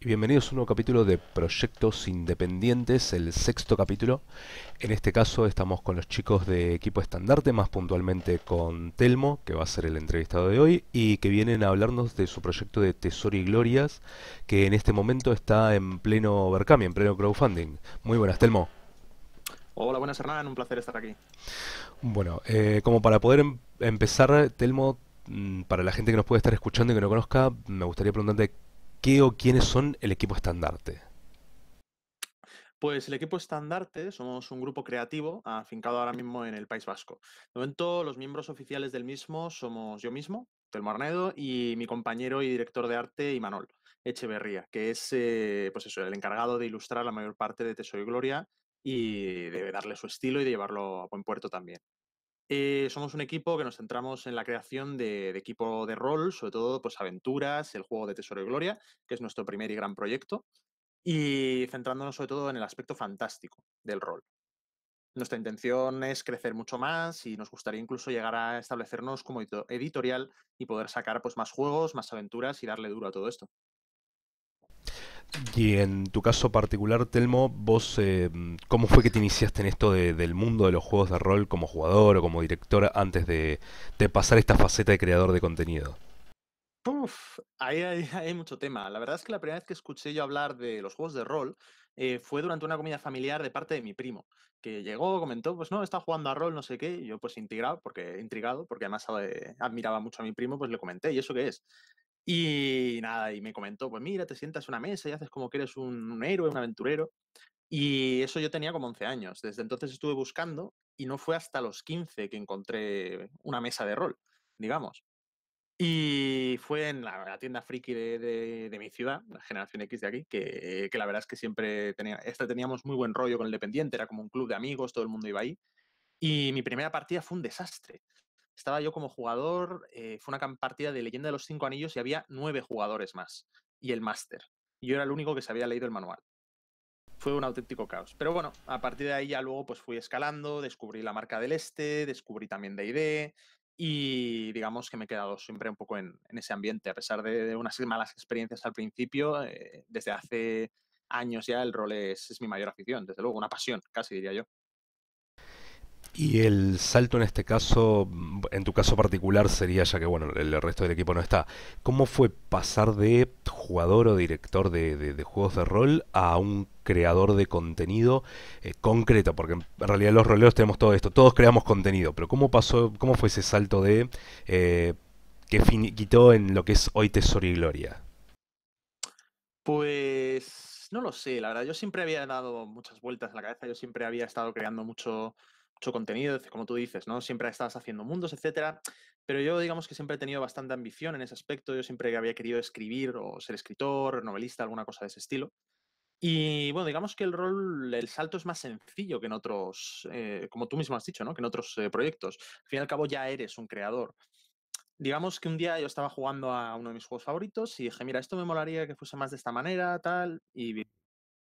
y bienvenidos a un nuevo capítulo de Proyectos Independientes, el sexto capítulo. En este caso estamos con los chicos de Equipo Estandarte, más puntualmente con Telmo, que va a ser el entrevistado de hoy, y que vienen a hablarnos de su proyecto de Tesoro y Glorias, que en este momento está en pleno Berkami, en pleno crowdfunding. Muy buenas, Telmo. Hola, buenas Hernán, un placer estar aquí. Bueno, como para poder empezar, Telmo, para la gente que nos puede estar escuchando y que no conozca, me gustaría preguntarte qué o quiénes son el Equipo Estandarte. Pues el equipo Estandarte somos un grupo creativo afincado ahora mismo en el País Vasco. De momento, los miembros oficiales del mismo somos yo mismo, Telmo Arnedo, y mi compañero y director de arte, Imanol Echeverría, que es pues eso, el encargado de ilustrar la mayor parte de Tesoro y Gloria y de darle su estilo y de llevarlo a buen puerto también. Somos un equipo que nos centramos en la creación de equipo de rol, sobre todo pues aventuras, el juego de Tesoro y Gloria, que es nuestro primer y gran proyecto y centrándonos sobre todo en el aspecto fantástico del rol. Nuestra intención es crecer mucho más y nos gustaría incluso llegar a establecernos como editorial y poder sacar pues, más juegos, más aventuras y darle duro a todo esto. Y en tu caso particular, Telmo, vos, ¿cómo fue que te iniciaste en esto del mundo de los juegos de rol como jugador o como director antes de pasar esta faceta de creador de contenido? Uf, ahí hay mucho tema. La verdad es que la primera vez que escuché yo hablar de los juegos de rol fue durante una comida familiar de parte de mi primo, que llegó, comentó, pues no, está jugando a rol, no sé qué, y yo pues intrigado, porque además admiraba mucho a mi primo, pues le comenté, ¿y eso qué es? Y nada, y me comentó, pues mira, te sientas en una mesa y haces como que eres un héroe, un aventurero. Y eso yo tenía como 11 años. Desde entonces estuve buscando y no fue hasta los 15 que encontré una mesa de rol, digamos. Y fue en la tienda friki de mi ciudad, la Generación X de aquí, que la verdad es que siempre teníamos muy buen rollo con el dependiente, era como un club de amigos, todo el mundo iba ahí. Y mi primera partida fue un desastre. Estaba yo como jugador, fue una partida de Leyenda de los Cinco Anillos y había 9 jugadores más. Y el máster. Y yo era el único que se había leído el manual. Fue un auténtico caos. Pero bueno, a partir de ahí ya luego pues fui escalando, descubrí la marca del Este, descubrí también D&D y digamos que me he quedado siempre un poco en ese ambiente, a pesar de unas malas experiencias al principio, desde hace años ya el rol es mi mayor afición, desde luego, una pasión, casi diría yo. Y el salto en este caso, en tu caso particular, sería, ya que bueno, el resto del equipo no está, ¿cómo fue pasar de jugador o director de juegos de rol a un creador de contenido concreto? Porque en realidad los roleros tenemos todo esto, todos creamos contenido, pero ¿cómo pasó, cómo fue ese salto de eh, que quitó en lo que es hoy Tesoro y Gloria? Pues no lo sé, la verdad, yo siempre había dado muchas vueltas en la cabeza, yo siempre había estado creando mucho contenido, como tú dices, ¿no? Siempre estabas haciendo mundos, etcétera, pero yo digamos que siempre he tenido bastante ambición en ese aspecto, yo siempre había querido escribir o ser escritor, novelista, alguna cosa de ese estilo. Y bueno, digamos que el rol, el salto es más sencillo que en otros, como tú mismo has dicho, ¿no? Que en otros proyectos. Al fin y al cabo ya eres un creador. Digamos que un día yo estaba jugando a uno de mis juegos favoritos y dije, mira, esto me molaría que fuese más de esta manera, tal, y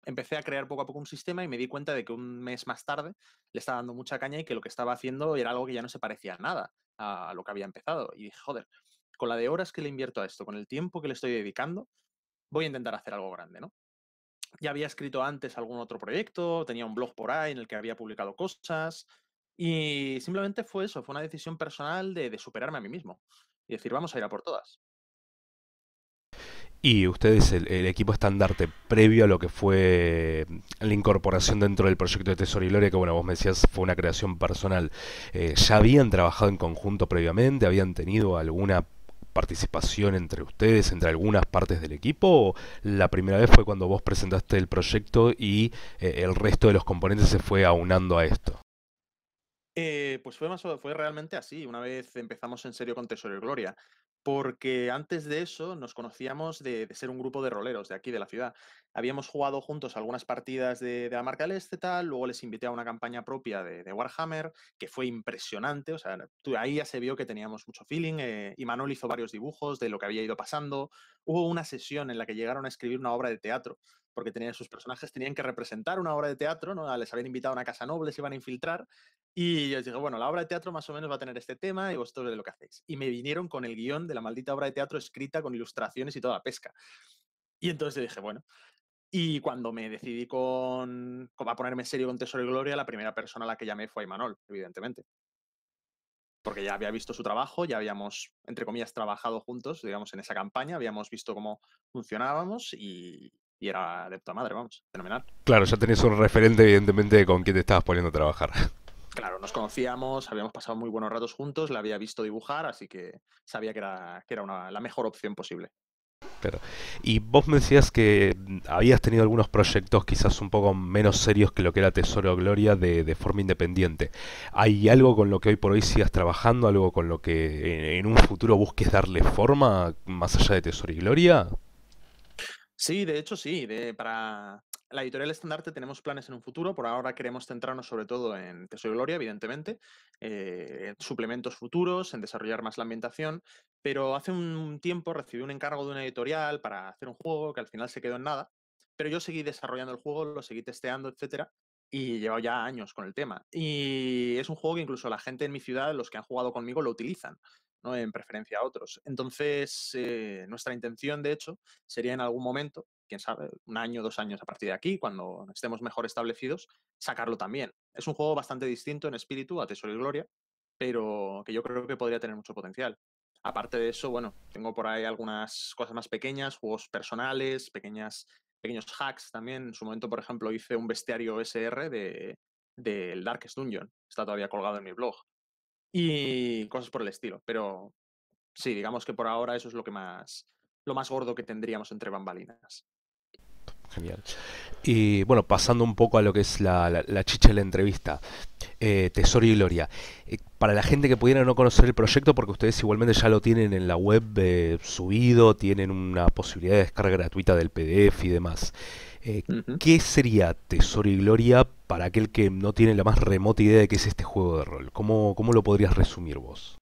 empecé a crear poco a poco un sistema y me di cuenta de que un mes más tarde le estaba dando mucha caña y que lo que estaba haciendo era algo que ya no se parecía nada a lo que había empezado. Y dije, joder, con la de horas que le invierto a esto, con el tiempo que le estoy dedicando, voy a intentar hacer algo grande, ¿no? Ya había escrito antes algún otro proyecto, tenía un blog por ahí en el que había publicado cosas y simplemente fue eso, fue una decisión personal de superarme a mí mismo y decir, vamos a ir a por todas. Y ustedes, el equipo estandarte, previo a lo que fue la incorporación dentro del proyecto de Tesoro y Gloria, que bueno, vos me decías fue una creación personal, ¿ya habían trabajado en conjunto previamente? ¿Habían tenido alguna participación entre ustedes, entre algunas partes del equipo? ¿O la primera vez fue cuando vos presentaste el proyecto y el resto de los componentes se fue aunando a esto? Pues fue realmente así, una vez empezamos en serio con Tesoro y Gloria, porque antes de eso nos conocíamos de ser un grupo de roleros de aquí, de la ciudad. Habíamos jugado juntos algunas partidas de la marca del Este, tal, luego les invité a una campaña propia de Warhammer, que fue impresionante, o sea, ahí ya se vio que teníamos mucho feeling, y Manuel hizo varios dibujos de lo que había ido pasando. Hubo una sesión en la que llegaron a escribir una obra de teatro, porque sus personajes tenían que representar una obra de teatro, ¿no? Les habían invitado a una casa noble, se iban a infiltrar, y yo les dije, bueno, la obra de teatro más o menos va a tener este tema y vosotros de lo que hacéis. Y me vinieron con el guión de la maldita obra de teatro escrita con ilustraciones y toda la pesca. Y entonces yo dije, bueno, y cuando me decidí a ponerme serio con Tesoro y Gloria, la primera persona a la que llamé fue a Imanol, evidentemente. Porque ya había visto su trabajo, ya habíamos, entre comillas, trabajado juntos, digamos, en esa campaña, habíamos visto cómo funcionábamos y era de puta madre, vamos, fenomenal. Claro, ya tenés un referente evidentemente de con quién te estabas poniendo a trabajar. Claro, nos conocíamos, habíamos pasado muy buenos ratos juntos, le había visto dibujar, así que sabía que era la mejor opción posible. Claro. Y vos me decías que habías tenido algunos proyectos quizás un poco menos serios que lo que era Tesoro o Gloria de forma independiente. ¿Hay algo con lo que hoy por hoy sigas trabajando, algo con lo que en un futuro busques darle forma más allá de Tesoro y Gloria? Sí, de hecho sí. Para la editorial Estandarte tenemos planes en un futuro. Por ahora queremos centrarnos sobre todo en Tesoro y Gloria, evidentemente, en suplementos futuros, en desarrollar más la ambientación. Pero hace un tiempo recibí un encargo de una editorial para hacer un juego que al final se quedó en nada. Pero yo seguí desarrollando el juego, lo seguí testeando, etcétera. Y llevo ya años con el tema. Y es un juego que incluso la gente en mi ciudad, los que han jugado conmigo, lo utilizan, ¿no? En preferencia a otros. Entonces, nuestra intención, de hecho, sería en algún momento, quién sabe, un año, 2 años a partir de aquí, cuando estemos mejor establecidos, sacarlo también. Es un juego bastante distinto en espíritu a Tesoro y Gloria, pero que yo creo que podría tener mucho potencial. Aparte de eso, bueno, tengo por ahí algunas cosas más pequeñas, juegos personales, pequeños hacks también. En su momento, por ejemplo, hice un bestiario SR del Darkest Dungeon. Está todavía colgado en mi blog. Y cosas por el estilo. Pero sí, digamos que por ahora eso es lo más gordo que tendríamos entre bambalinas. Genial. Y bueno, pasando un poco a lo que es la chicha de la entrevista, Tesoro y Gloria. Para la gente que pudiera no conocer el proyecto, porque ustedes igualmente ya lo tienen en la web subido, tienen una posibilidad de descarga gratuita del PDF y demás. Eh, Ujú. ¿Qué sería Tesoro y Gloria para aquel que no tiene la más remota idea de qué es este juego de rol? ¿Cómo lo podrías resumir vos?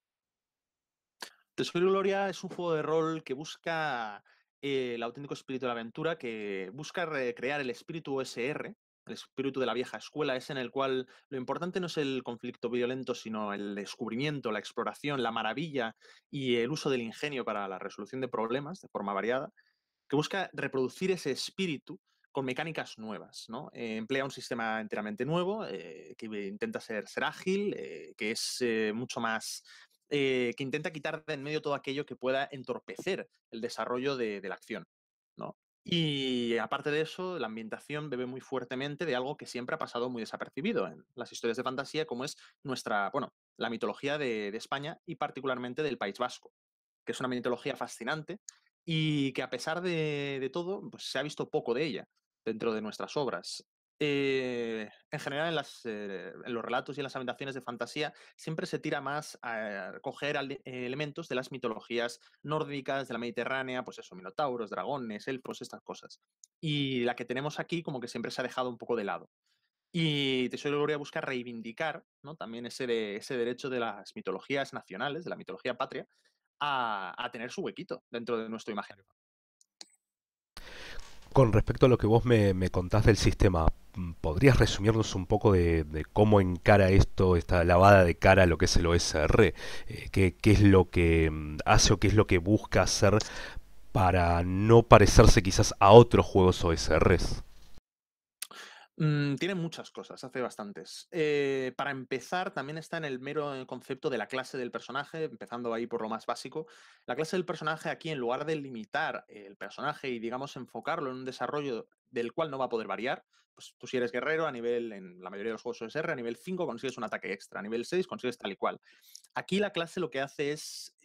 Tesoro y Gloria es un juego de rol que busca el auténtico espíritu de la aventura, que busca recrear el espíritu OSR, el espíritu de la vieja escuela, es en el cual lo importante no es el conflicto violento, sino el descubrimiento, la exploración, la maravilla y el uso del ingenio para la resolución de problemas de forma variada, que busca reproducir ese espíritu con mecánicas nuevas, ¿no? Emplea un sistema enteramente nuevo, que intenta ser ágil, que es mucho más, que intenta quitar de en medio todo aquello que pueda entorpecer el desarrollo de la acción, ¿no? Y aparte de eso, la ambientación bebe muy fuertemente de algo que siempre ha pasado muy desapercibido en las historias de fantasía, como es la mitología de España y particularmente del País Vasco, que es una mitología fascinante y que a pesar de todo, pues se ha visto poco de ella dentro de nuestras obras. En general, en los relatos y en las ambientaciones de fantasía siempre se tira más a coger elementos de las mitologías nórdicas, de la Mediterránea, pues eso, minotauros, dragones, elfos, estas cosas. Y la que tenemos aquí como que siempre se ha dejado un poco de lado. Y Tesoro y Gloria busca reivindicar, ¿no?, también ese derecho de las mitologías nacionales, de la mitología patria, a tener su huequito dentro de nuestro imaginario. Con respecto a lo que vos me contás del sistema, ¿podrías resumirnos un poco de cómo encara esto, esta lavada de cara a lo que es el OSR? ¿Qué es lo que hace o qué es lo que busca hacer para no parecerse quizás a otros juegos OSRs? Tiene muchas cosas, hace bastantes. Para empezar, también está en el mero concepto de la clase del personaje, empezando ahí por lo más básico. La clase del personaje aquí, en lugar de limitar el personaje y, digamos, enfocarlo en un desarrollo del cual no va a poder variar, pues tú si eres guerrero, en la mayoría de los juegos OSR, a nivel 5 consigues un ataque extra, a nivel 6 consigues tal y cual. Aquí la clase lo que hace es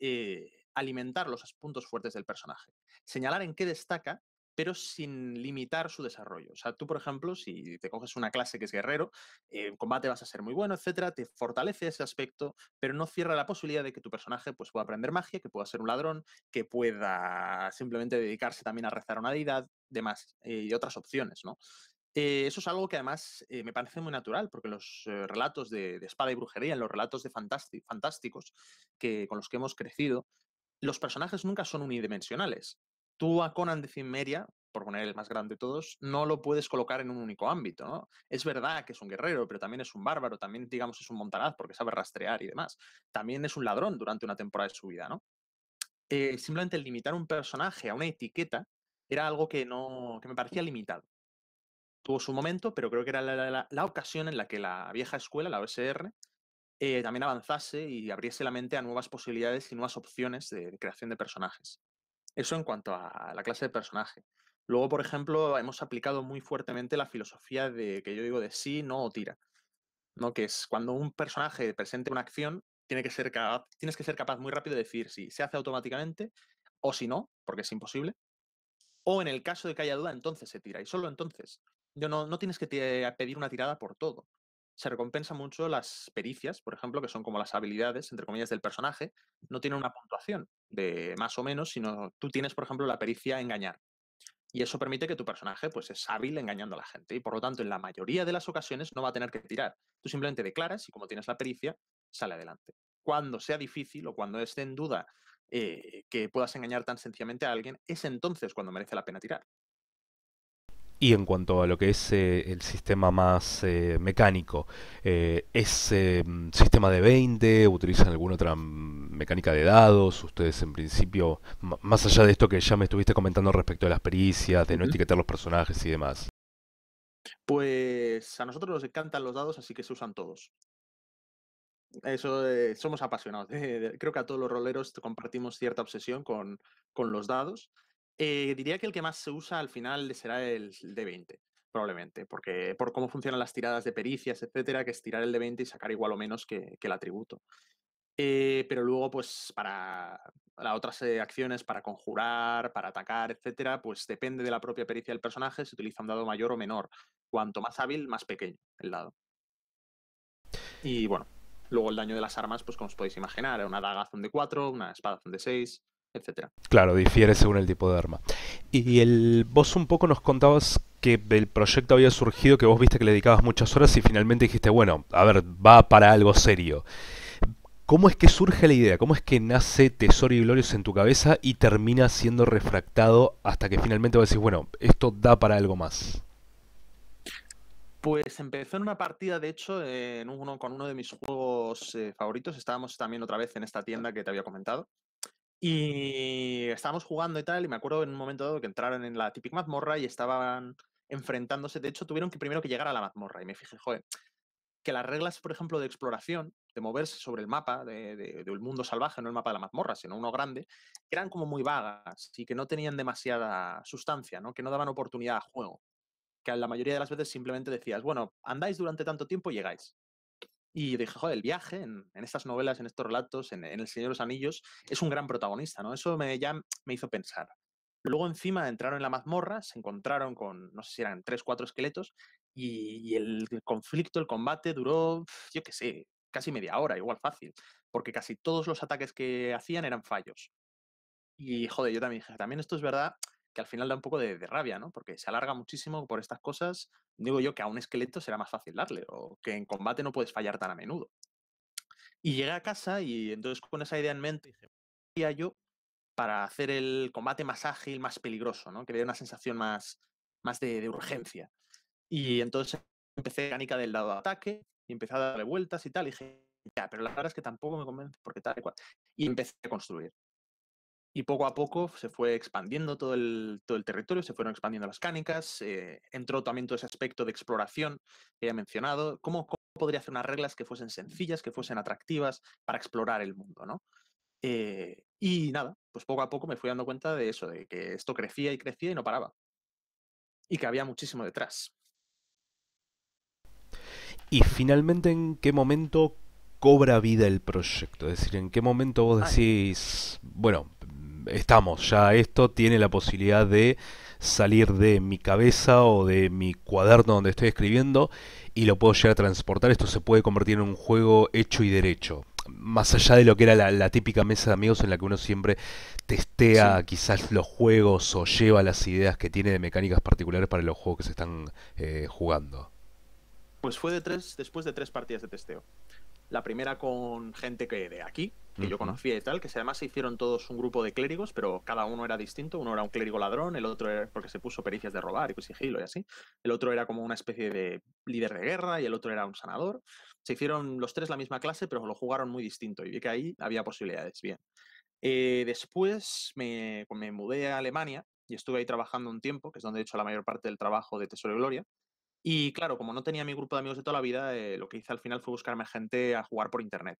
alimentar los puntos fuertes del personaje, señalar en qué destaca, pero sin limitar su desarrollo. O sea, tú, por ejemplo, si te coges una clase que es guerrero, en combate vas a ser muy bueno, etcétera, te fortalece ese aspecto, pero no cierra la posibilidad de que tu personaje pues, pueda aprender magia, que pueda ser un ladrón, que pueda simplemente dedicarse también a rezar a una deidad, demás, y otras opciones, ¿no? Eso es algo que además me parece muy natural, porque los relatos de espada y brujería, en los relatos de fantásticos con los que hemos crecido, los personajes nunca son unidimensionales. Tú a Conan de Cimmeria, por poner el más grande de todos, no lo puedes colocar en un único ámbito, ¿no? Es verdad que es un guerrero, pero también es un bárbaro, también, digamos, es un montaraz porque sabe rastrear y demás. También es un ladrón durante una temporada de su vida, ¿no? Simplemente el limitar un personaje a una etiqueta era algo que me parecía limitado. Tuvo su momento, pero creo que era la ocasión en la que la vieja escuela, la OSR, también avanzase y abriese la mente a nuevas posibilidades y nuevas opciones de creación de personajes. Eso en cuanto a la clase de personaje. Luego, por ejemplo, hemos aplicado muy fuertemente la filosofía de que yo digo de sí, no o tira, ¿no? Que es cuando un personaje presente una acción, tienes que ser capaz muy rápido de decir si se hace automáticamente o si no, porque es imposible, o en el caso de que haya duda, entonces se tira y solo entonces. No tienes que pedir una tirada por todo. Se recompensa mucho las pericias, por ejemplo, que son como las habilidades, entre comillas, del personaje. No tiene una puntuación de más o menos, sino tú tienes, por ejemplo, la pericia engañar. Y eso permite que tu personaje pues, es hábil engañando a la gente. Y por lo tanto, en la mayoría de las ocasiones no va a tener que tirar. Tú simplemente declaras y como tienes la pericia, sale adelante. Cuando sea difícil o cuando esté en duda que puedas engañar tan sencillamente a alguien, es entonces cuando merece la pena tirar. Y en cuanto a lo que es el sistema más mecánico, ¿es sistema de 20? ¿Utilizan alguna otra mecánica de dados? Ustedes en principio, más allá de esto que ya me estuviste comentando respecto de las pericias, de no Ujú. etiquetar los personajes y demás. Pues a nosotros nos encantan los dados, así que se usan todos. Eso, somos apasionados. Creo que a todos los roleros compartimos cierta obsesión con los dados. Diría que el que más se usa al final será el D20, probablemente, porque por cómo funcionan las tiradas de pericias, etcétera, que es tirar el D20 y sacar igual o menos que el atributo. Pero luego, pues para otras acciones, para conjurar, para atacar, etcétera, pues depende de la propia pericia del personaje, se utiliza un dado mayor o menor. Cuanto más hábil, más pequeño el dado. Y bueno, luego el daño de las armas, pues como os podéis imaginar, una daga son de 4, una espada son de 6, etcétera. Claro, difiere según el tipo de arma. Y vos un poco nos contabas que el proyecto había surgido, que vos viste que le dedicabas muchas horas y finalmente dijiste, bueno, a ver, va para algo serio. ¿Cómo es que surge la idea? ¿Cómo es que nace Tesoro y Glorious en tu cabeza y termina siendo refractado hasta que finalmente vos decís, bueno, esto da para algo más? Pues empezó en una partida, de hecho, con uno de mis juegos favoritos. Estábamos también otra vez en esta tienda que te había comentado. Y estábamos jugando y tal, y me acuerdo en un momento dado que entraron en la típica mazmorra y estaban enfrentándose. De hecho, tuvieron que primero que llegar a la mazmorra. Y me fijé, joder, que las reglas, por ejemplo, de exploración, de moverse sobre el mapa del mundo salvaje, no el mapa de la mazmorra, sino uno grande, eran como muy vagas y que no tenían demasiada sustancia, ¿no? Que no daban oportunidad a juego. Que la mayoría de las veces simplemente decías, bueno, andáis durante tanto tiempo y llegáis. Y dije, joder, el viaje en estas novelas, en estos relatos, en El Señor de los Anillos, es un gran protagonista, ¿no? Eso ya me hizo pensar. Luego encima entraron en la mazmorra, se encontraron con, no sé si eran 3, 4 esqueletos, y el conflicto, el combate duró, yo qué sé, casi media hora, igual fácil, porque casi todos los ataques que hacían eran fallos. Y joder, yo también dije, también esto es verdad que al final da un poco de rabia, ¿no? Porque se alarga muchísimo por estas cosas. Digo yo que a un esqueleto será más fácil darle, o que en combate no puedes fallar tan a menudo. Y llegué a casa y entonces con esa idea en mente dije, ¿qué haría yo para hacer el combate más ágil, más peligroso, ¿no? Que dé una sensación más de urgencia. Y entonces empecé mecánica del dado de ataque y empecé a darle vueltas y tal. Y dije, ya, pero la verdad es que tampoco me convence porque tal y cual. Y empecé a construir. Y poco a poco se fue expandiendo todo el territorio, se fueron expandiendo las cánicas, entró también todo ese aspecto de exploración que he mencionado. ¿Cómo podría hacer unas reglas que fuesen sencillas, que fuesen atractivas para explorar el mundo, ¿no? Y nada, pues poco a poco me fui dando cuenta de eso, de que esto crecía y crecía y no paraba. Y que había muchísimo detrás. Y finalmente, ¿en qué momento cobra vida el proyecto? Es decir, ¿en qué momento vos Ay, decís, bueno, estamos, ya esto tiene la posibilidad de salir de mi cabeza o de mi cuaderno donde estoy escribiendo y lo puedo llegar a transportar? Esto se puede convertir en un juego hecho y derecho. Más allá de lo que era la típica mesa de amigos en la que uno siempre testea sí. quizás los juegos o lleva las ideas que tiene de mecánicas particulares para los juegos que se están jugando. Pues fue después de 3 partidas de testeo. La primera con gente que de aquí, que yo Ujú. conocía y tal, que además se hicieron todos un grupo de clérigos, pero cada uno era distinto. Uno era un clérigo ladrón, el otro era porque se puso pericias de robar y sigilo y así. El otro era como una especie de líder de guerra y el otro era un sanador. Se hicieron los tres la misma clase, pero lo jugaron muy distinto y vi que ahí había posibilidades. Bien. Después me mudé a Alemania y estuve ahí trabajando un tiempo, que es donde he hecho la mayor parte del trabajo de Tesoro y Gloria. Y claro, como no tenía mi grupo de amigos de toda la vida, lo que hice al final fue buscarme gente a jugar por internet.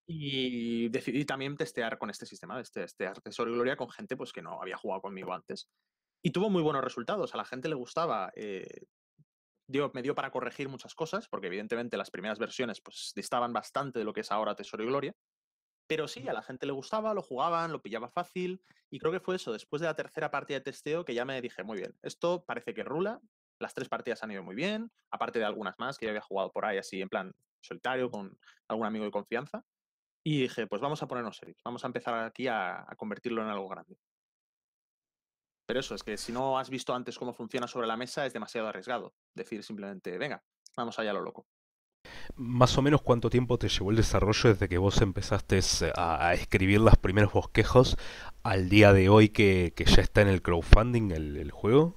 Y decidí también testear con este sistema, testear Tesoro y Gloria con gente pues, que no había jugado conmigo antes. Y tuvo muy buenos resultados, a la gente le gustaba. Me dio para corregir muchas cosas, porque evidentemente las primeras versiones pues, distaban bastante de lo que es ahora Tesoro y Gloria. Pero sí, a la gente le gustaba, lo jugaban, lo pillaba fácil. Y creo que fue eso, después de la tercera partida de testeo, que ya me dije, muy bien, esto parece que rula. Las 3 partidas han ido muy bien, aparte de algunas más que ya había jugado por ahí, así en plan solitario, con algún amigo de confianza. Y dije, pues vamos a ponernos serios, vamos a empezar aquí a convertirlo en algo grande. Pero eso, es que si no has visto antes cómo funciona sobre la mesa, es demasiado arriesgado. Decir simplemente, venga, vamos allá a lo loco. Más o menos cuánto tiempo te llevó el desarrollo desde que vos empezaste a escribir los primeros bosquejos al día de hoy que ya está en el crowdfunding el juego.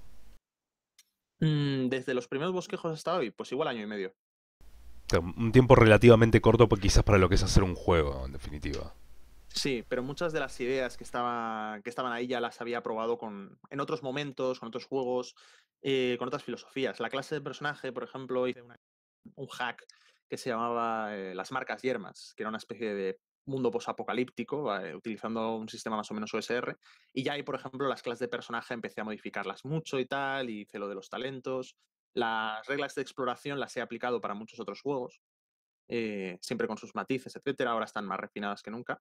Desde los primeros bosquejos hasta hoy, pues igual año y medio. O sea, un tiempo relativamente corto, pues quizás para lo que es hacer un juego, en definitiva. Sí, pero muchas de las ideas que estaban ahí ya las había probado en otros momentos, con otros juegos, con otras filosofías. La clase de personaje, por ejemplo, hice un hack que se llamaba las marcas yermas, que era una especie de mundo posapocalíptico, utilizando un sistema más o menos OSR. Y ya ahí, por ejemplo, las clases de personaje empecé a modificarlas mucho y tal, y hice lo de los talentos. Las reglas de exploración las he aplicado para muchos otros juegos, siempre con sus matices, etcétera. Ahora están más refinadas que nunca,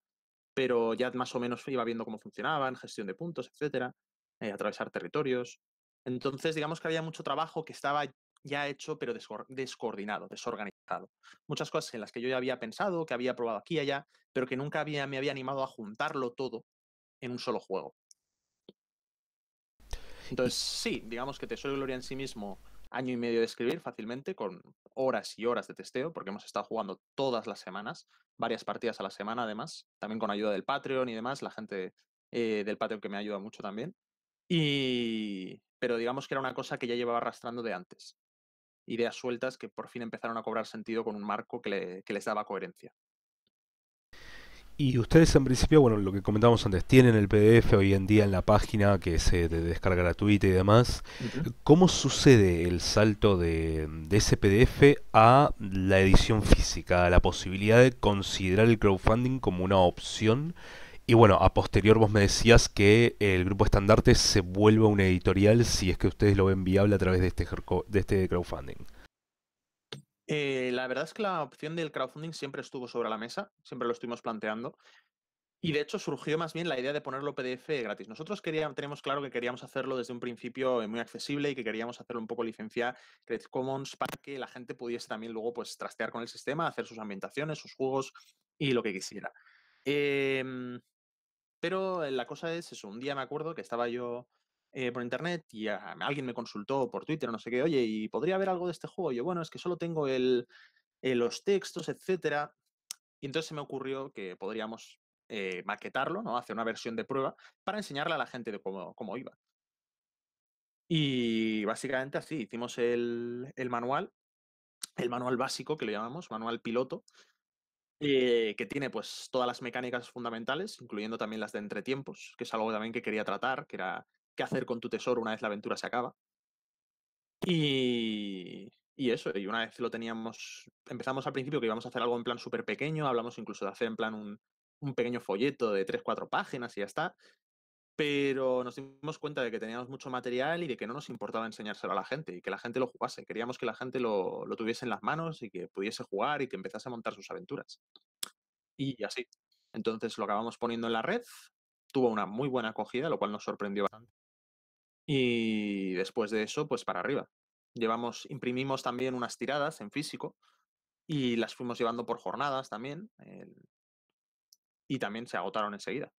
pero ya más o menos iba viendo cómo funcionaban, gestión de puntos, etcétera, atravesar territorios. Entonces, digamos que había mucho trabajo que estaba ya hecho, pero descoordinado, desorganizado. Muchas cosas en las que yo ya había pensado, que había probado aquí y allá, pero que nunca me había animado a juntarlo todo en un solo juego. Y, Entonces, sí, digamos que Tesoro y Gloria en sí mismo, año y medio de escribir fácilmente, con horas y horas de testeo, porque hemos estado jugando todas las semanas, varias partidas a la semana además, también con ayuda del Patreon y demás, la gente del Patreon que me ayuda mucho también. Pero digamos que era una cosa que ya llevaba arrastrando de antes. Ideas sueltas que por fin empezaron a cobrar sentido con un marco que les daba coherencia. y ustedes en principio, bueno, lo que comentábamos antes, tienen el PDF hoy en día en la página que se de descarga gratuita y demás. Ujú. ¿Cómo sucede el salto de ese PDF a la edición física, a la posibilidad de considerar el crowdfunding como una opción? Y bueno, a posterior vos me decías que el grupo Estandarte se vuelve una editorial si es que ustedes lo ven viable a través de de este crowdfunding. La verdad es que la opción del crowdfunding siempre estuvo sobre la mesa, siempre lo estuvimos planteando. Y de hecho surgió más bien la idea de ponerlo PDF gratis. Nosotros tenemos claro que queríamos hacerlo desde un principio muy accesible y que queríamos hacerlo un poco licenciar Creative Commons para que la gente pudiese también luego pues trastear con el sistema, hacer sus ambientaciones, sus juegos y lo que quisiera. Em, pero la cosa es eso, un día me acuerdo que estaba yo por internet y alguien me consultó por Twitter, no sé qué, oye, ¿y podría haber algo de este juego? Y yo, bueno, es que solo tengo los textos, etcétera. Y entonces se me ocurrió que podríamos maquetarlo, ¿no? Hacer una versión de prueba para enseñarle a la gente de cómo iba. Y básicamente así, hicimos el manual básico que lo llamamos, manual piloto, que tiene pues todas las mecánicas fundamentales, incluyendo también las de entretiempos, que es algo también que quería tratar, que era qué hacer con tu tesoro una vez la aventura se acaba. Y eso, y una vez lo teníamos, empezamos al principio que íbamos a hacer algo en plan súper pequeño, hablamos incluso de hacer en plan un pequeño folleto de 3 4 páginas y ya está, pero nos dimos cuenta de que teníamos mucho material y de que no nos importaba enseñárselo a la gente y que la gente lo jugase. Queríamos que la gente lo tuviese en las manos y que pudiese jugar y que empezase a montar sus aventuras. Y así. Entonces lo acabamos poniendo en la red, tuvo una muy buena acogida, lo cual nos sorprendió bastante. Y después de eso, pues para arriba. Imprimimos también unas tiradas en físico y las fuimos llevando por jornadas también, y también se agotaron enseguida.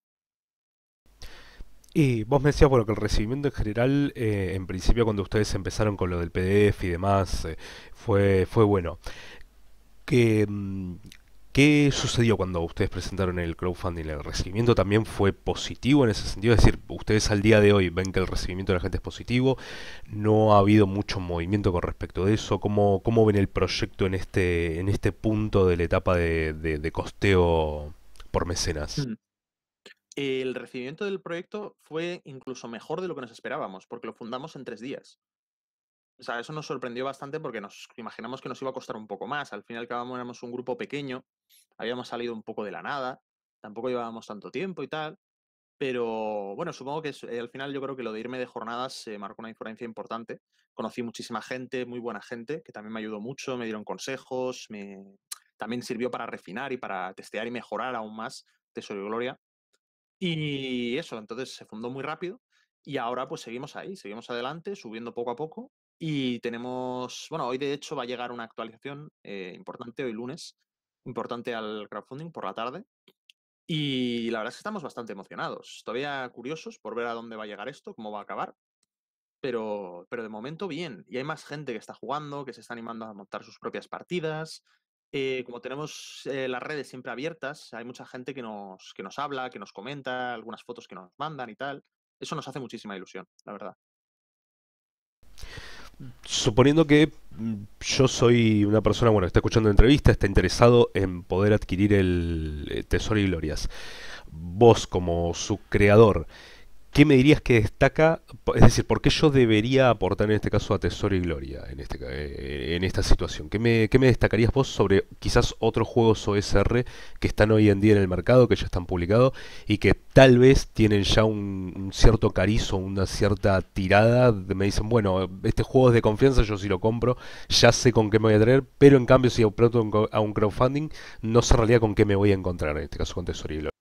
Y vos me decías, bueno, que el recibimiento en general, en principio cuando ustedes empezaron con lo del PDF y demás, fue bueno. ¿Qué, qué sucedió cuando ustedes presentaron el crowdfunding? ¿El recibimiento también fue positivo en ese sentido? Es decir, ustedes al día de hoy ven que el recibimiento de la gente es positivo, no ha habido mucho movimiento con respecto de eso. ¿Cómo ven el proyecto en este punto de la etapa de costeo por mecenas? Mm. El recibimiento del proyecto fue incluso mejor de lo que nos esperábamos, porque lo fundamos en 3 días. O sea, eso nos sorprendió bastante porque nos imaginamos que nos iba a costar un poco más. Al fin y al cabo éramos un grupo pequeño, habíamos salido un poco de la nada, tampoco llevábamos tanto tiempo y tal. Pero bueno, supongo que al final yo creo que lo de irme de jornadas marcó una diferencia importante. Conocí muchísima gente, muy buena gente, que también me ayudó mucho, me dieron consejos, también sirvió para refinar y para testear y mejorar aún más Tesoro y Gloria. Y eso, entonces se fundó muy rápido y ahora pues seguimos ahí, seguimos adelante, subiendo poco a poco y tenemos, bueno, hoy de hecho va a llegar una actualización importante, hoy lunes, importante al crowdfunding por la tarde y la verdad es que estamos bastante emocionados, todavía curiosos por ver a dónde va a llegar esto, cómo va a acabar, pero de momento bien. Y hay más gente que está jugando, que se está animando a montar sus propias partidas. Como tenemos las redes siempre abiertas, hay mucha gente que nos habla, que nos comenta, algunas fotos que nos mandan y tal. Eso nos hace muchísima ilusión, la verdad. Suponiendo que yo soy una persona, bueno, está escuchando la entrevista, está interesado en poder adquirir el Tesoro y Glorias. Vos, como su creador, ¿qué me dirías que destaca? Es decir, ¿por qué yo debería aportar en este caso a Tesoro y Gloria en esta situación? Qué me destacarías vos sobre quizás otros juegos OSR que están hoy en día en el mercado, que ya están publicados y que tal vez tienen ya un cierto cariz o una cierta tirada? Me dicen, bueno, este juego es de confianza, yo sí lo compro, ya sé con qué me voy a traer, pero en cambio si apunto a un crowdfunding, no sé en realidad con qué me voy a encontrar, en este caso con Tesoro y Gloria.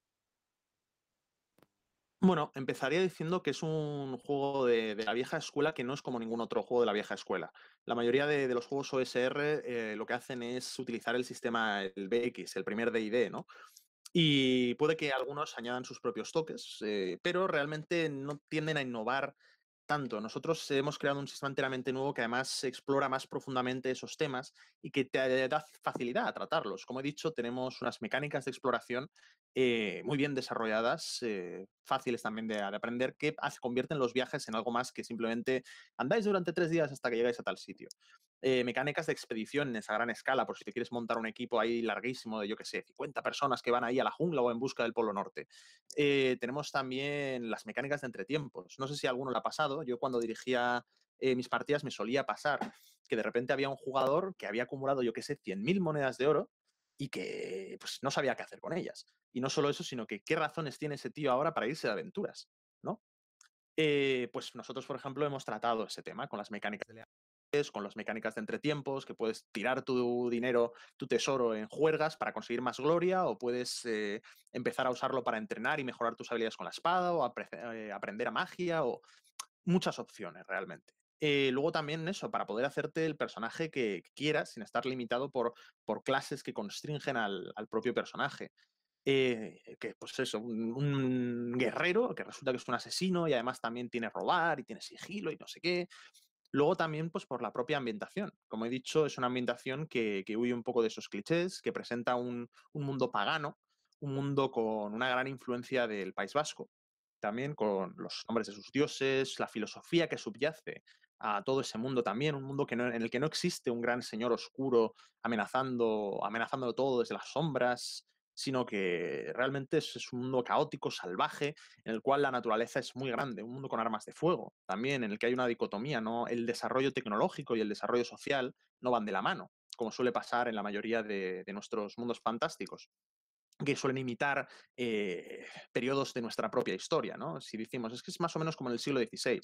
Bueno, empezaría diciendo que es un juego de la vieja escuela que no es como ningún otro juego de la vieja escuela. La mayoría de los juegos OSR lo que hacen es utilizar el sistema, el BX, el primer D&D, ¿no? Y puede que algunos añadan sus propios toques, pero realmente no tienden a innovar tanto. Nosotros hemos creado un sistema enteramente nuevo que además explora más profundamente esos temas y que te da facilidad a tratarlos. Como he dicho, tenemos unas mecánicas de exploración muy bien desarrolladas, fáciles también de aprender, que convierten los viajes en algo más que simplemente andáis durante 3 días hasta que llegáis a tal sitio. Mecánicas de expediciones a gran escala, por si te quieres montar un equipo ahí larguísimo de, yo qué sé, 50 personas que van ahí a la jungla o en busca del Polo Norte. Tenemos también las mecánicas de entretiempos. No sé si a alguno le ha pasado. Yo cuando dirigía mis partidas me solía pasar que de repente había un jugador que había acumulado, yo qué sé, 100.000 monedas de oro y que pues, no sabía qué hacer con ellas. Y no solo eso, sino que qué razones tiene ese tío ahora para irse de aventuras, ¿no? Pues nosotros, por ejemplo, hemos tratado ese tema con las mecánicas de con las mecánicas de entretiempos, que puedes tirar tu dinero, tu tesoro en juergas para conseguir más gloria, o puedes empezar a usarlo para entrenar y mejorar tus habilidades con la espada, o aprender a magia, o muchas opciones realmente. Luego también eso, para poder hacerte el personaje que quieras sin estar limitado por clases que constringen al propio personaje. Que pues eso, un guerrero que resulta que es un asesino y además también tiene robar y tiene sigilo y no sé qué. Luego también, pues por la propia ambientación. Como he dicho, es una ambientación que huye un poco de esos clichés, que presenta un mundo pagano, un mundo con una gran influencia del País Vasco, también con los nombres de sus dioses, la filosofía que subyace a todo ese mundo también, un mundo en el que no existe un gran señor oscuro amenazándolo todo desde las sombras, sino que realmente es un mundo caótico, salvaje, en el cual la naturaleza es muy grande, un mundo con armas de fuego, también en el que hay una dicotomía, ¿no? El desarrollo tecnológico y el desarrollo social no van de la mano, como suele pasar en la mayoría de nuestros mundos fantásticos, que suelen imitar periodos de nuestra propia historia, ¿no? Si decimos, es que es más o menos como en el siglo XVI.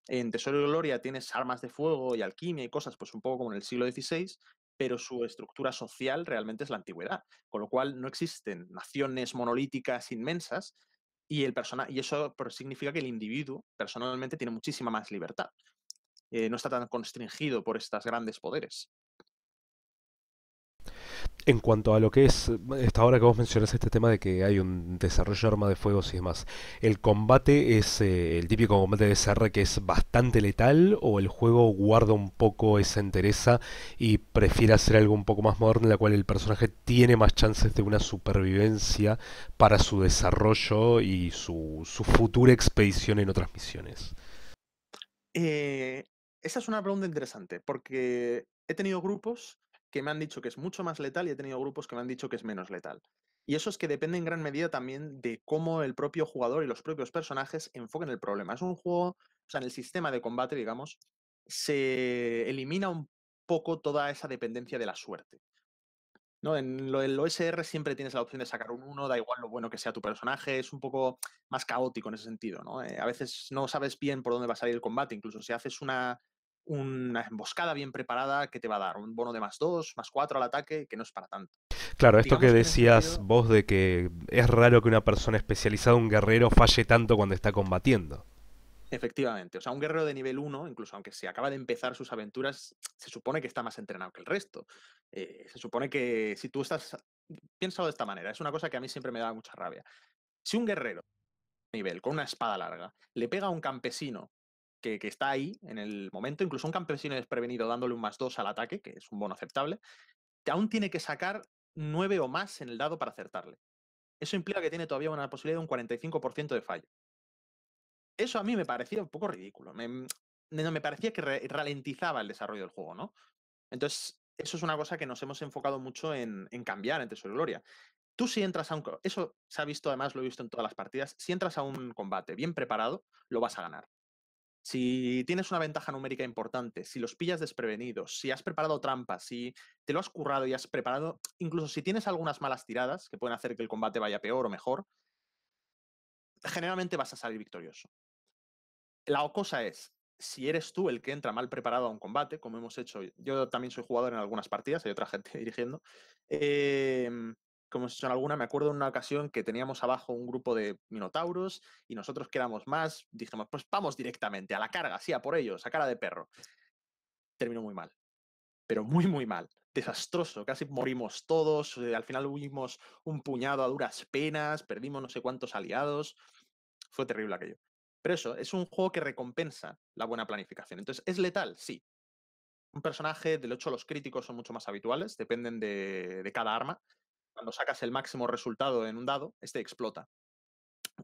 En Tesoro y Gloria tienes armas de fuego y alquimia y cosas, pues un poco como en el siglo XVI, pero su estructura social realmente es la antigüedad, con lo cual no existen naciones monolíticas inmensas y eso significa que el individuo personalmente tiene muchísima más libertad, no está tan constringido por estos grandes poderes. En cuanto a lo que es, esta hora que vos mencionás este tema de que hay un desarrollo de arma de fuego y demás, ¿el combate es el típico combate de SR que es bastante letal o el juego guarda un poco esa entereza y prefiere hacer algo un poco más moderno en la cual el personaje tiene más chances de una supervivencia para su desarrollo y su futura expedición en otras misiones? Eh, Esa es una pregunta interesante, porque he tenido grupos que me han dicho que es mucho más letal y he tenido grupos que me han dicho que es menos letal. Y eso es que depende en gran medida también de cómo el propio jugador y los propios personajes enfoquen el problema. Es un juego, o sea, en el sistema de combate, digamos, se elimina un poco toda esa dependencia de la suerte. ¿No? En el OSR siempre tienes la opción de sacar un uno, da igual lo bueno que sea tu personaje, es un poco más caótico en ese sentido, ¿no? A veces no sabes bien por dónde va a salir el combate, incluso si haces una emboscada bien preparada, ¿qué te va a dar? Un bono de +2, +4 al ataque, que no es para tanto. Claro, esto que Digamos que en ese decías sentido, vos de que es raro que una persona especializada, un guerrero, falle tanto cuando está combatiendo. efectivamente, o sea, un guerrero de nivel 1, incluso aunque se acaba de empezar sus aventuras, se supone que está más entrenado que el resto. Se supone que si tú estás... Piénsalo de esta manera, es una cosa que a mí siempre me da mucha rabia. Si un guerrero nivel, con una espada larga, le pega a un campesino que está ahí en el momento, incluso un campesino desprevenido dándole un +2 al ataque, que es un bono aceptable, que aún tiene que sacar 9 o más en el dado para acertarle. Eso implica que tiene todavía una posibilidad de un 45% de fallo. Eso a mí me parecía un poco ridículo. Me parecía que ralentizaba el desarrollo del juego, ¿no? Entonces, eso es una cosa que nos hemos enfocado mucho en cambiar en Tesoro y Gloria. Tú si entras a un... Eso se ha visto, además lo he visto en todas las partidas, si entras a un combate bien preparado, lo vas a ganar. Si tienes una ventaja numérica importante, si los pillas desprevenidos, si has preparado trampas, si te lo has currado y has preparado, incluso si tienes algunas malas tiradas que pueden hacer que el combate vaya peor o mejor, generalmente vas a salir victorioso. La cosa es, si eres tú el que entra mal preparado a un combate, como hemos hecho, yo también soy jugador en algunas partidas, hay otra gente dirigiendo, como hemos hecho en alguna, me acuerdo en una ocasión que teníamos abajo un grupo de minotauros y nosotros que éramos más, dijimos, pues vamos directamente, a la carga, sí, a por ellos, a cara de perro. Terminó muy mal, pero muy, muy mal. Desastroso, casi morimos todos, al final huimos un puñado a duras penas, perdimos no sé cuántos aliados, fue terrible aquello. Pero eso, es un juego que recompensa la buena planificación. Entonces, ¿es letal? Sí. Un personaje, del 8 los críticos son mucho más habituales, dependen de cada arma. Cuando sacas el máximo resultado en un dado, este explota.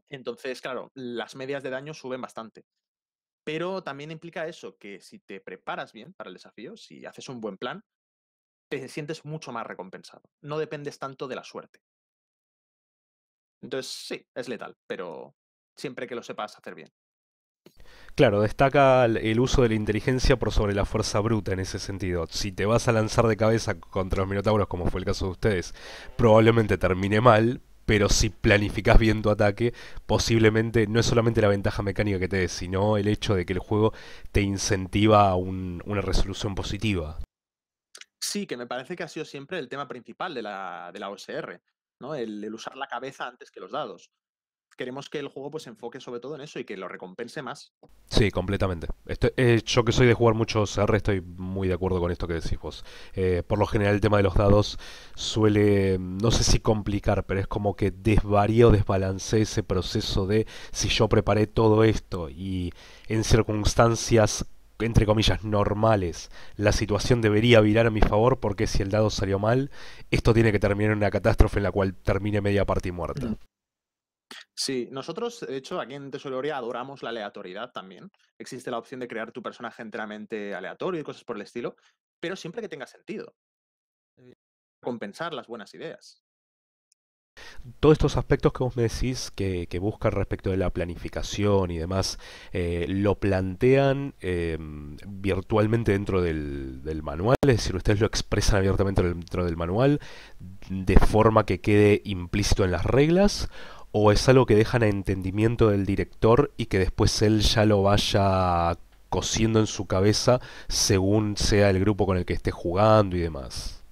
Entonces, claro, las medias de daño suben bastante. Pero también implica eso, que si te preparas bien para el desafío, si haces un buen plan, te sientes mucho más recompensado. No dependes tanto de la suerte. Entonces, sí, es letal, pero siempre que lo sepas hacer bien. Claro, destaca el uso de la inteligencia por sobre la fuerza bruta en ese sentido. Si te vas a lanzar de cabeza contra los minotauros, como fue el caso de ustedes, probablemente termine mal, pero si planificas bien tu ataque, posiblemente no es solamente la ventaja mecánica que te dé, sino el hecho de que el juego te incentiva a una resolución positiva. Sí, que me parece que ha sido siempre el tema principal de la OSR, ¿no? El usar la cabeza antes que los dados. Queremos que el juego pues se enfoque sobre todo en eso y que lo recompense más. Sí, completamente. Yo que soy de jugar muchos R, estoy muy de acuerdo con esto que decís vos. Por lo general el tema de los dados suele, no sé si complicar, pero es como que desvaría o desbalancea ese proceso de si yo preparé todo esto y en circunstancias, entre comillas, normales, la situación debería virar a mi favor porque si el dado salió mal, esto tiene que terminar en una catástrofe en la cual termine media partida muerta. Sí, nosotros, de hecho, aquí en Tesorería adoramos la aleatoriedad también. Existe la opción de crear tu personaje enteramente aleatorio y cosas por el estilo, pero siempre que tenga sentido. Compensar las buenas ideas. Todos estos aspectos que vos me decís que buscan respecto de la planificación y demás, lo plantean virtualmente dentro del manual, es decir, ustedes lo expresan abiertamente dentro del manual de forma que quede implícito en las reglas, o es algo que dejan a entendimiento del director y que después él ya lo vaya cosiendo en su cabeza según sea el grupo con el que esté jugando y demás.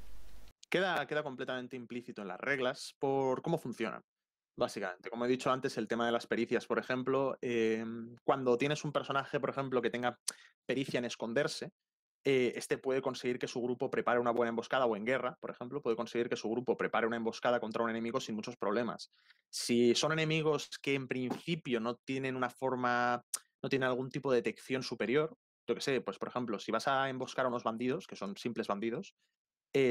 Queda completamente implícito en las reglas por cómo funcionan, básicamente. Como he dicho antes, el tema de las pericias, por ejemplo, cuando tienes un personaje, por ejemplo, que tenga pericia en esconderse, este puede conseguir que su grupo prepare una buena emboscada o en guerra, por ejemplo, puede conseguir que su grupo prepare una emboscada contra un enemigo sin muchos problemas. Si son enemigos que en principio no tienen una forma, no tienen algún tipo de detección superior, yo que sé, pues por ejemplo, si vas a emboscar a unos bandidos, que son simples bandidos,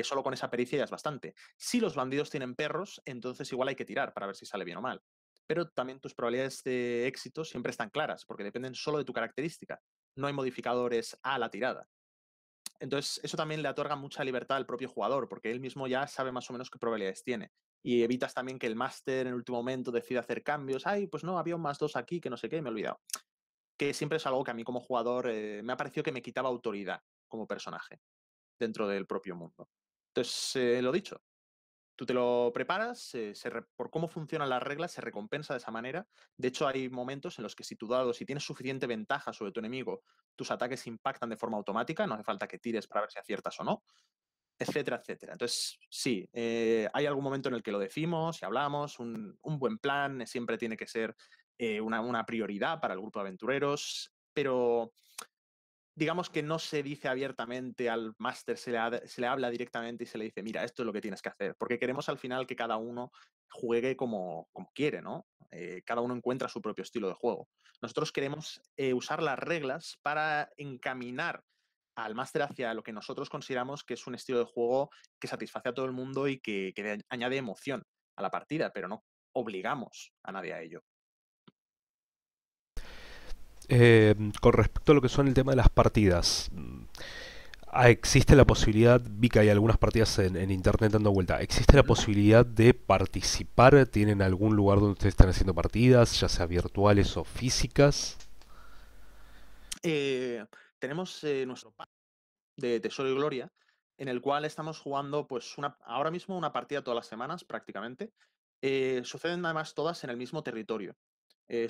solo con esa pericia ya es bastante. Si los bandidos tienen perros, entonces igual hay que tirar para ver si sale bien o mal. Pero también tus probabilidades de éxito siempre están claras, porque dependen solo de tu característica. No hay modificadores a la tirada. Entonces, eso también le otorga mucha libertad al propio jugador, porque él mismo ya sabe más o menos qué probabilidades tiene. y evitas también que el máster en el último momento decida hacer cambios. Ay, pues no, había un +2 aquí, que no sé qué, me he olvidado. Que siempre es algo que a mí como jugador me ha parecido que me quitaba autoridad como personaje dentro del propio mundo. Entonces, lo dicho, tú te lo preparas, por cómo funcionan las reglas, se recompensa de esa manera. De hecho, hay momentos en los que si tienes suficiente ventaja sobre tu enemigo, tus ataques impactan de forma automática, no hace falta que tires para ver si aciertas o no, etcétera, etcétera. Entonces, sí, hay algún momento en el que lo decimos y hablamos, un buen plan siempre tiene que ser una prioridad para el grupo de aventureros, pero digamos que no se dice abiertamente al máster, se le habla directamente y se le dice, mira, esto es lo que tienes que hacer, porque queremos al final que cada uno juegue como quiere, ¿no? Cada uno encuentra su propio estilo de juego. Nosotros queremos usar las reglas para encaminar al máster hacia lo que nosotros consideramos que es un estilo de juego que satisface a todo el mundo y que añade emoción a la partida, pero no obligamos a nadie a ello. Con respecto a lo que son el tema de las partidas, existe la posibilidad, vi que hay algunas partidas en internet dando vuelta, ¿existe la Ujú. posibilidad de participar? ¿Tienen algún lugar donde ustedes están haciendo partidas, ya sea virtuales o físicas? Eh, tenemos nuestro pack de Tesoro y Gloria, en el cual estamos jugando, pues, ahora mismo una partida todas las semanas, prácticamente. Suceden además todas en el mismo territorio. El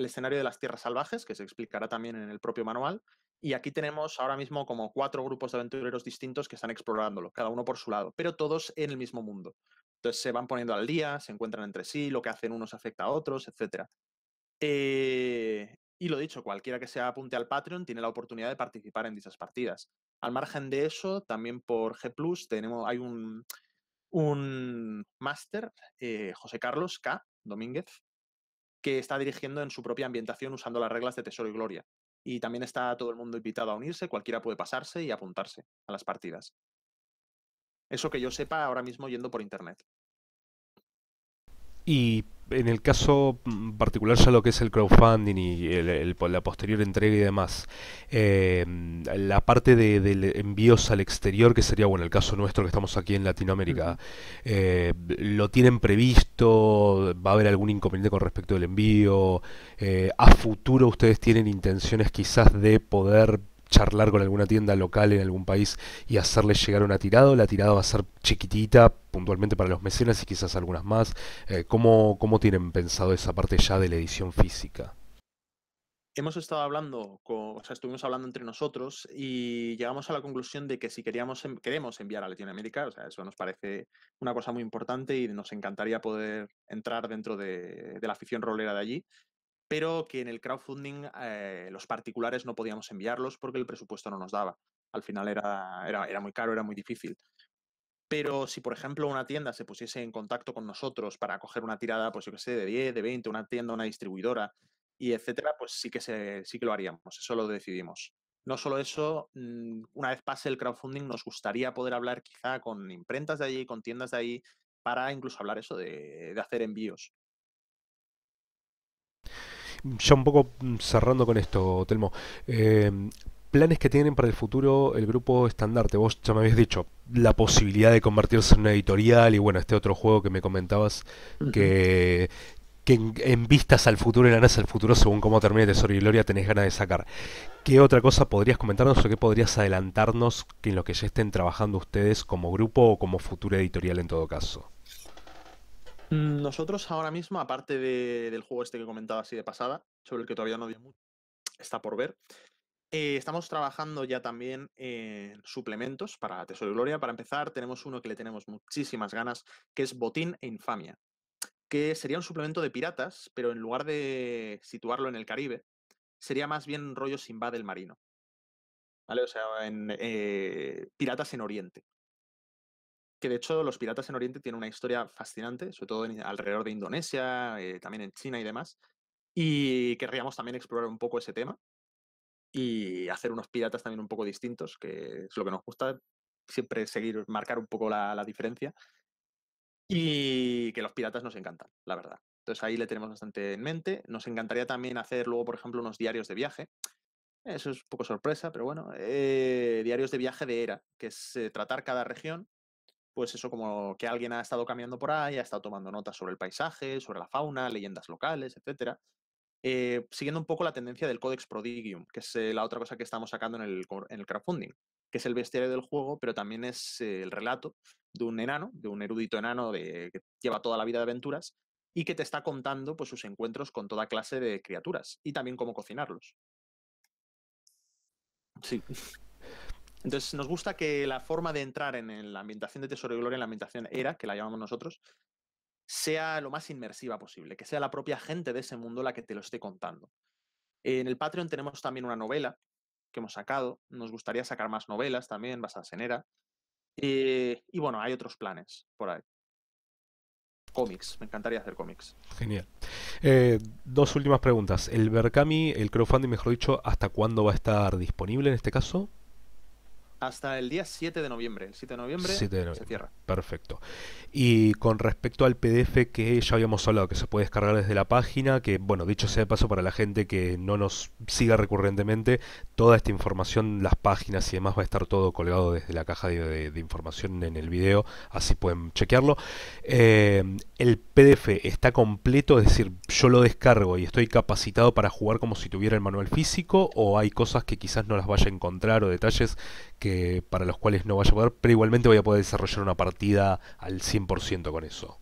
escenario de las tierras salvajes, que se explicará también en el propio manual. Y aquí tenemos ahora mismo como 4 grupos de aventureros distintos que están explorándolo, cada uno por su lado, pero todos en el mismo mundo. Entonces se van poniendo al día, se encuentran entre sí, lo que hacen unos afecta a otros, etcétera. Y lo dicho, cualquiera que se apunte al Patreon tiene la oportunidad de participar en dichas partidas. Al margen de eso, también por G Plus hay un máster, José Carlos K. Domínguez, que está dirigiendo en su propia ambientación usando las reglas de Tesoro y Gloria. Y también está todo el mundo invitado a unirse, cualquiera puede pasarse y apuntarse a las partidas. Eso que yo sepa ahora mismo yendo por internet. Y en el caso particular ya lo que es el crowdfunding y la posterior entrega y demás, la parte de envíos al exterior, que sería, bueno, el caso nuestro que estamos aquí en Latinoamérica, Ujú. ¿lo tienen previsto? ¿Va a haber algún inconveniente con respecto del envío? ¿A futuro ustedes tienen intenciones quizás de poder charlar con alguna tienda local en algún país y hacerle llegar una tirada? ¿La tirada va a ser chiquitita, puntualmente para los mecenas y quizás algunas más? ¿Cómo tienen pensado esa parte ya de la edición física? Hemos estado hablando, o sea, estuvimos hablando entre nosotros y llegamos a la conclusión de que si queremos enviar a Latinoamérica, o sea, eso nos parece una cosa muy importante y nos encantaría poder entrar dentro de la afición rolera de allí, pero que en el crowdfunding los particulares no podíamos enviarlos porque el presupuesto no nos daba. Al final era muy caro, era muy difícil. Pero si, por ejemplo, una tienda se pusiese en contacto con nosotros para coger una tirada, pues yo qué sé, de 10, de 20, una tienda, una distribuidora, y etcétera, pues sí que lo haríamos, eso lo decidimos. No solo eso, una vez pase el crowdfunding, nos gustaría poder hablar quizá con imprentas de allí, con tiendas de allí, para incluso hablar eso de hacer envíos. Ya un poco cerrando con esto, Telmo. eh, Planes que tienen para el futuro el grupo Estandarte. Vos ya me habías dicho la posibilidad de convertirse en una editorial y bueno, este otro juego que me comentabas Ujú. que, en vistas al futuro, en aras al futuro, según cómo termine Tesoro y Gloria, tenés ganas de sacar. ¿Qué otra cosa podrías comentarnos o qué podrías adelantarnos que en lo que ya estén trabajando ustedes como grupo o como futura editorial en todo caso? Nosotros ahora mismo, aparte del juego este que comentaba así de pasada, sobre el que todavía no dio mucho, está por ver. Estamos trabajando ya también en suplementos para Tesoro y Gloria. Para empezar, tenemos uno que le tenemos muchísimas ganas, que es Botín e Infamia, que sería un suplemento de piratas, pero en lugar de situarlo en el Caribe, sería más bien rollo Sinbad el marino, ¿vale? O sea, piratas en Oriente. Que de hecho los piratas en Oriente tienen una historia fascinante, sobre todo alrededor de Indonesia, también en China y demás. Y querríamos también explorar un poco ese tema y hacer unos piratas también un poco distintos, que es lo que nos gusta, siempre marcar un poco la diferencia. Y que los piratas nos encantan, la verdad. Entonces ahí le tenemos bastante en mente. Nos encantaría también hacer luego, por ejemplo, unos diarios de viaje. Eso es un poco sorpresa, pero bueno. Diarios de viaje de ERA, que es tratar cada región pues eso, como que alguien ha estado caminando por ahí, ha estado tomando notas sobre el paisaje, sobre la fauna, leyendas locales, etcétera. Siguiendo un poco la tendencia del Codex Prodigium, que es la otra cosa que estamos sacando en el crowdfunding, que es el bestiario del juego, pero también es el relato de un enano, de un erudito enano que lleva toda la vida de aventuras y que te está contando pues, sus encuentros con toda clase de criaturas y también cómo cocinarlos. Sí. Entonces, nos gusta que la forma de entrar en la ambientación de Tesoro y Gloria, en la ambientación Era, que la llamamos nosotros, sea lo más inmersiva posible, que sea la propia gente de ese mundo la que te lo esté contando. En el Patreon tenemos también una novela que hemos sacado. Nos gustaría sacar más novelas también basadas en Era. Y bueno, hay otros planes por ahí. Cómics, me encantaría hacer cómics. Genial. Dos últimas preguntas. El Berkami, el crowdfunding, mejor dicho, ¿hasta cuándo va a estar disponible en este caso? Hasta el día 7 de noviembre. El 7 de noviembre 7 de se noviembre. cierra. Perfecto. Y con respecto al PDF que ya habíamos hablado, que se puede descargar desde la página, que bueno, dicho sea de paso para la gente que no nos siga recurrentemente, toda esta información, las páginas y demás va a estar todo colgado desde la caja de información en el video, así pueden chequearlo. El PDF está completo, es decir, yo lo descargo y estoy capacitado para jugar como si tuviera el manual físico, o hay cosas que quizás no las vaya a encontrar o detalles que para los cuales no vaya a poder, pero igualmente voy a poder desarrollar una partida al 100% con eso.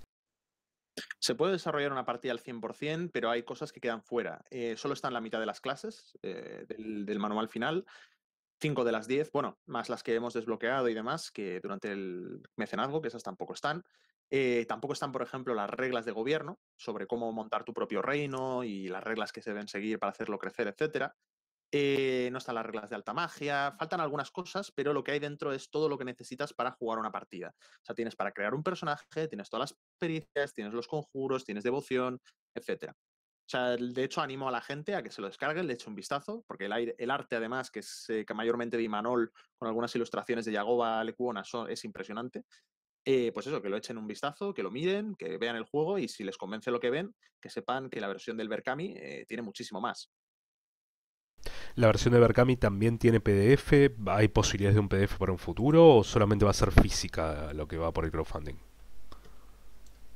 Se puede desarrollar una partida al 100%, pero hay cosas que quedan fuera. Solo están la mitad de las clases del manual final. 5 de las 10, bueno, más las que hemos desbloqueado y demás, que durante el mecenazgo, que esas tampoco están. Tampoco están, por ejemplo, las reglas de gobierno sobre cómo montar tu propio reino y las reglas que se deben seguir para hacerlo crecer, etcétera. No están las reglas de alta magia, faltan algunas cosas, pero lo que hay dentro es todo lo que necesitas para jugar una partida. O sea, tienes para crear un personaje, tienes todas las pericias, tienes los conjuros, tienes devoción, etcétera. O sea, de hecho, animo a la gente a que se lo descarguen, le eche un vistazo, porque el arte, además, que es que mayormente de Imanol, con algunas ilustraciones de Yagoba Lecuona, es impresionante. Pues eso, que lo echen un vistazo, que lo miren, que vean el juego y si les convence lo que ven, que sepan que la versión del Berkami tiene muchísimo más. ¿La versión de Berkami también tiene PDF? ¿Hay posibilidades de un PDF para un futuro o solamente va a ser física lo que va por el crowdfunding?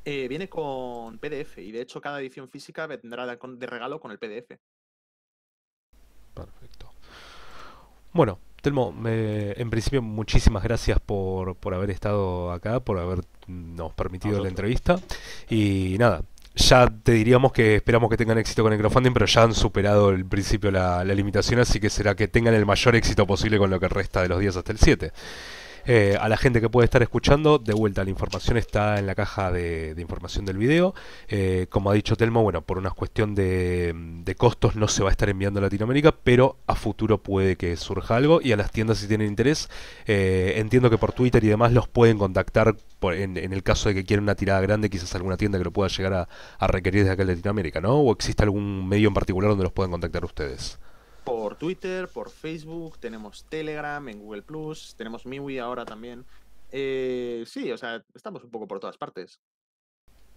Viene con PDF y de hecho cada edición física vendrá de regalo con el PDF. Perfecto. Bueno, Telmo, en principio muchísimas gracias por haber estado acá, por habernos permitido la entrevista. Y nada, ya te diríamos que esperamos que tengan éxito con el crowdfunding, pero ya han superado el principio la limitación, así que será que tengan el mayor éxito posible con lo que resta de los días hasta el 7. A la gente que puede estar escuchando, de vuelta, la información está en la caja de información del video. Como ha dicho Telmo, bueno, por una cuestión de costos no se va a estar enviando a Latinoamérica, pero a futuro puede que surja algo. Y a las tiendas, si tienen interés, entiendo que por Twitter y demás los pueden contactar en el caso de que quieran una tirada grande, quizás alguna tienda que lo pueda llegar a requerir desde acá en Latinoamérica, ¿no? ¿O existe algún medio en particular donde los puedan contactar ustedes? Por Twitter, por Facebook, tenemos Telegram, en Google Plus, tenemos MiWi ahora también. Sí, o sea, estamos un poco por todas partes.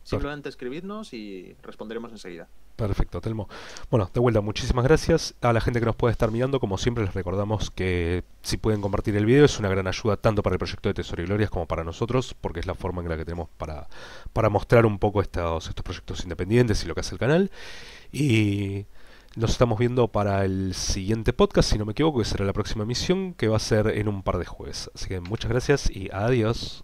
Simplemente escribidnos y responderemos enseguida. Perfecto, Telmo. Bueno, de vuelta, muchísimas gracias a la gente que nos puede estar mirando. Como siempre, les recordamos que si pueden compartir el video es una gran ayuda tanto para el proyecto de Tesoro y Glorias como para nosotros, porque es la forma en la que tenemos para mostrar un poco estos proyectos independientes y lo que hace el canal. Y nos estamos viendo para el siguiente podcast, si no me equivoco, que será la próxima emisión, que va a ser en un par de jueves. Así que muchas gracias y adiós.